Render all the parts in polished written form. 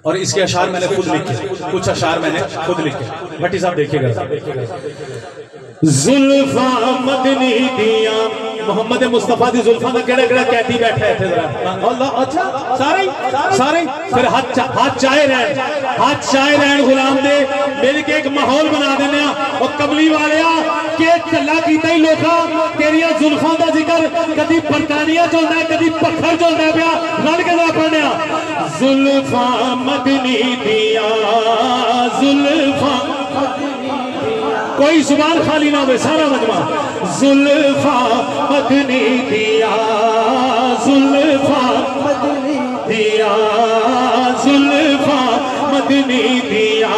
اور اس کے اشعار میں نے خود لکھے، کچھ اشعار میں نے خود لکھے. بھٹی صاحب دیکھیے گا. زلفاں مدنی دیا محمد مصطفیٰ دی زلفاں دا کیڑا کیڑا کہتی بیٹھا ہے تھے ذرا اللہ. اچھا سارے پھر ہاتھ چائے رہن غلام دے مل کے ایک ماحول بنا دینے اور کملی والیا کہ چلا کیتا ہی لوکا تیریاں زلفاں دا ذکر کدی برطانیہ چلتا ہے کدی پکھر چلتا ہے پیا رل کے ذرا پڑھنے زلفاں مدنی دیا زلفاں کوئی زبان خالی نہ ہوئے سارا مجمع زلفاں مدنی دیا زلفاں مدنی دیا زلفاں مدنی دیا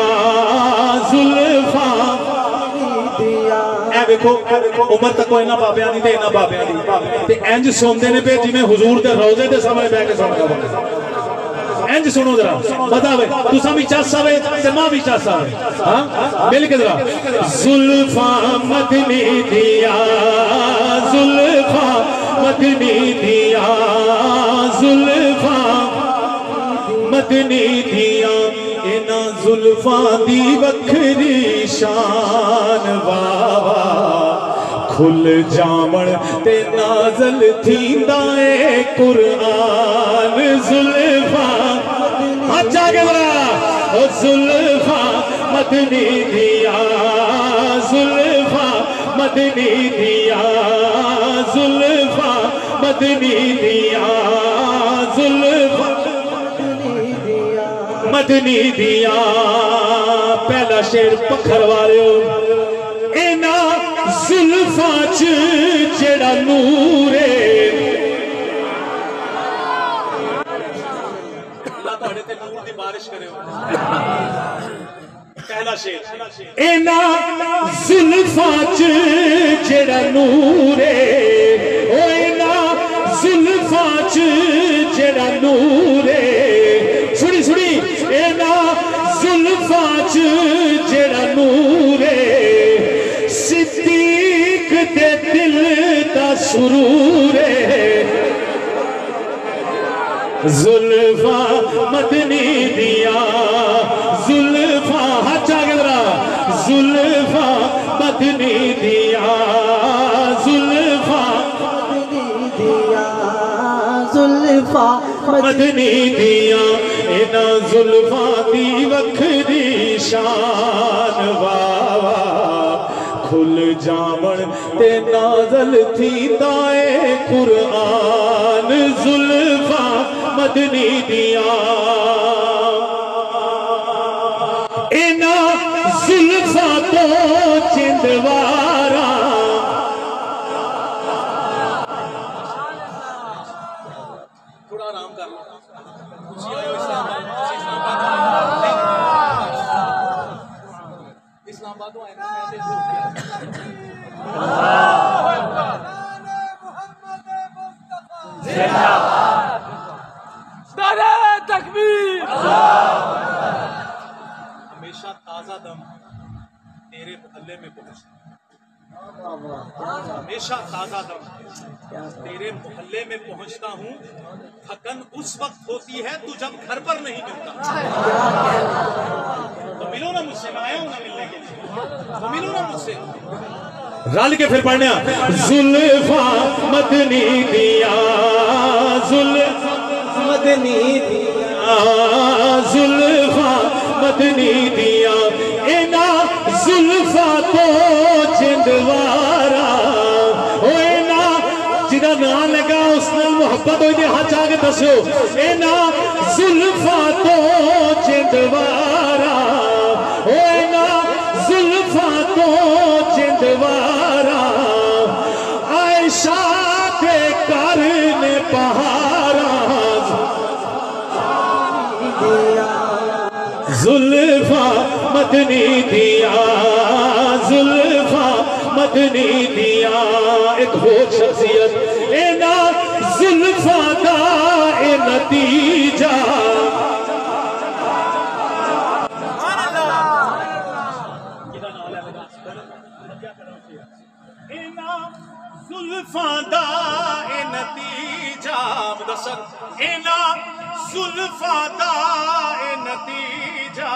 زلفاں دیا. اے دیکھو عمر تک کوئی نہ بابیاں نہیں تے نہ بابیاں نہیں تے انج سوندے نے پہ جی میں حضور دے روزے دے سامنے بیٹھ کے سن رہا ہوں. انج سنو ذرا بتا وے تساں بھی چاس آوے تے ماں بھی چاس آوے ہاں مل کے ذرا زلفاں مدنی دیا زلفاں مدنی دیا زلفاں مدنی دیا انہاں زلفاں دی وکھری شان واوا کھل جامن تے نازل تھیندا اے قرآن زلفاں اچھا کے ذرا زلفاں مدنی دیا زلفاں مدنی دیا زلفاں مدنی دیا زلفاں مدنی دیا. پہلا شیر پکھر والے اینا زلفاں چ جڑا نور ہے اللہ تہاڈے تے نور دی بارش کرے. پہلا شیر اینا زلفاں چ جڑا نور ہے او اینا زلفاں چ جڑا نور ہے سنی سنی اینا زلفاں چ جڑا نور ہے صدیق دے دل دا سرور ہے زلفاں مدنی دیا زلفاں ہاتھ آگے ذرا زلفاں مدنی دیا زلفاں مدنی دیا زلفاں مدنی دیا انہاں زلفاں دی وکھری شان واوا کھل جامن تے نازل تھیندا اے قرآن زلفاں مدنی دیا انہاں زلفاں تو چندوارا تھوڑا آرام کر لو اسلام آباد تو آئے تکبیر ہمیشہ تازہ دم تیرے محلے میں پہنچتا ہمیشہ تازہ دم تیرے محلے میں پہنچتا ہوں تھکن اس وقت ہوتی ہے تو جب گھر پر نہیں ملتا تو ملو نا مجھ سے میں آیا ہوں نا ملنے کے لیے تو ملو نا مجھ سے رال کے پھر پڑھنے زلفاں مدنی دیا زلفاں مدنی دیا زلفاں مدنی دیا اینا زلفاں تو چندوارا او اینا جدہ نام لگا اس نے محبت ہوئی دے ہاتھ آگے دسو اینا زلفاں تو چندوارا او اینا زلفاں تو چندوارا عائشہ دے کرن پہارا زلفاں مدنی دیا زلفاں مدنی دیا ایک ہو شخصیت اینا زلفاں دا اے نتیجہ زلفاں دا اے نتیجہ مدثر اینا زلفاں دا اے نتیجہ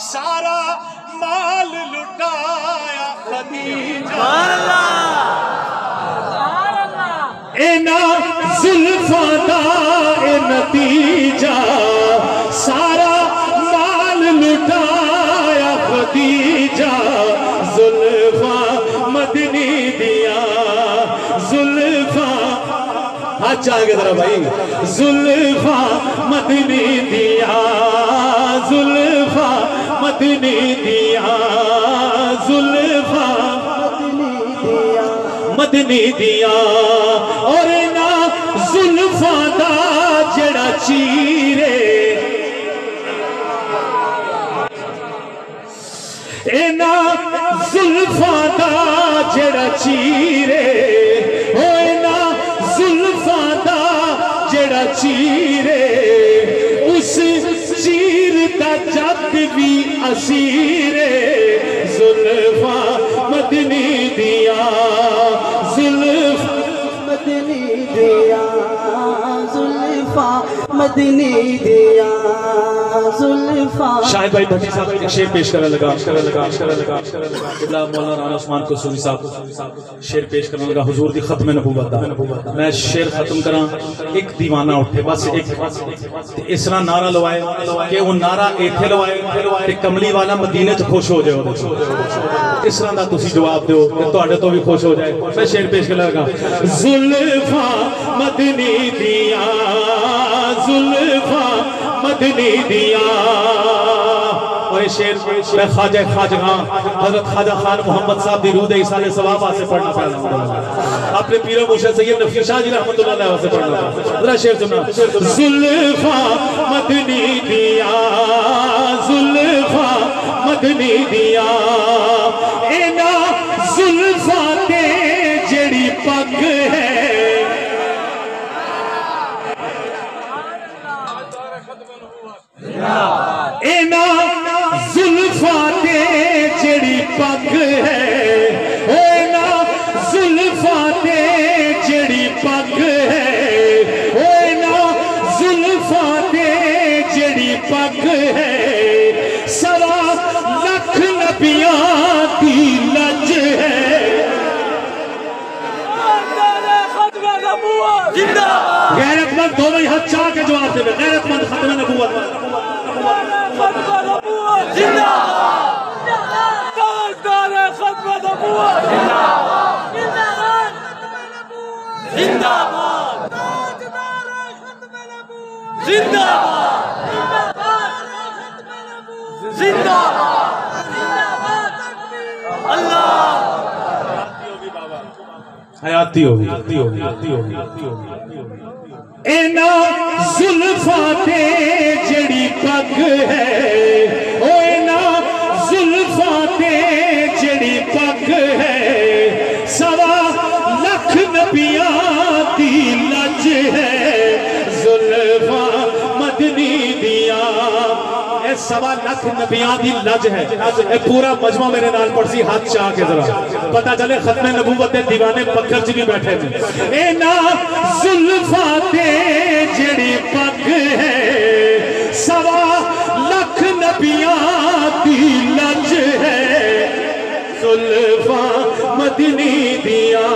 سارا مال لٹایا خدیجہ اینا زلفاں دا اے نتیجہ سارا مال لٹایا خدیجہ زلفاں مدنی دیا زلفاں ہاتھ چاہے گا ذرا بھائی زلفاں مدنی دیا زلفاں مدنی دیا زلفاں مدنی دیا اور نا زلفاں دا جڑا چیرے اینا زلفاں دا جڑا چیرے اینا زلفاں دا جڑا چیرے اس چیر دا جد بھی اسیرے زلفاں مدنی دیا زلفاں مدنی دیا زلفاں مدنی دیا زلفاں شاہد بھائی بھٹی صاحب ایک شعر پیش کرنے لگا قبلہ مولانا رانا عثمان قصوری صاحب شعر پیش کرنے لگا حضور دی ختم نبوت دا میں شعر ختم کراں ایک دیوانہ اٹھے بس ایک اس طرح نعرہ لوائے کہ وہ نعرہ ایتھے لوائے کہ کملی والا مدینے تو خوش ہو جائے اس طرح دا تسی جواب دیو کہ تواڈے تو بھی خوش ہو جائے میں شعر پیش کرنے لگا زلفاں مدنی دیا زلفاں مدنی دیا اور یہ شعر میں خواجہ خواجگاں حضرت خواجہ خان محمد صاحب دی روح دے ایسال ثواب آسے پڑھنا پہلا اپنے پیر و مرشد سید نفی شاہ جی رحمت اللہ علیہ واسے پڑھنا پہلا ذرا شعر سننا زلفاں مدنی دیا زلفاں مدنی دیا اینا زلفاں تے جڑی پگ ہے اینا زلفاں تے جڑی پگ ہے اینا زلفاں تے جڑی پگ ہے اینا زلفاں تے جڑی پگ ہے سوا لکھ نبیاں دی لج ہے غیرت مند دونوں ہی ہاتھ چاہ کے جواب دے غیرت مند ختم نبوت ختم نبوت زندہ تاجدار ختم نبوت زندہ باد تاجدار ختم نبوت زندہ باد زندہ باد اللہ حیاتی ہوگی اینا زلفاں تے جڑی پگ ہے اینا زلفاں تے جڑی پگ ہے سوا لکھ نبیاں دی لج ہے زلفاں مدنی دیا اے سوا لکھ نبیاں دی لج ہے اے پورا مجمع میرے نال پڑسی ہاتھ چاہ کے ذرا پتہ چلے ختم نبوت دیوانے پکر چ بھی بیٹھے تھے اینا زلفاں تے جڑی پگ ہے سوا لکھ نبیاں دی لج ہے زلفاں مدنی دیا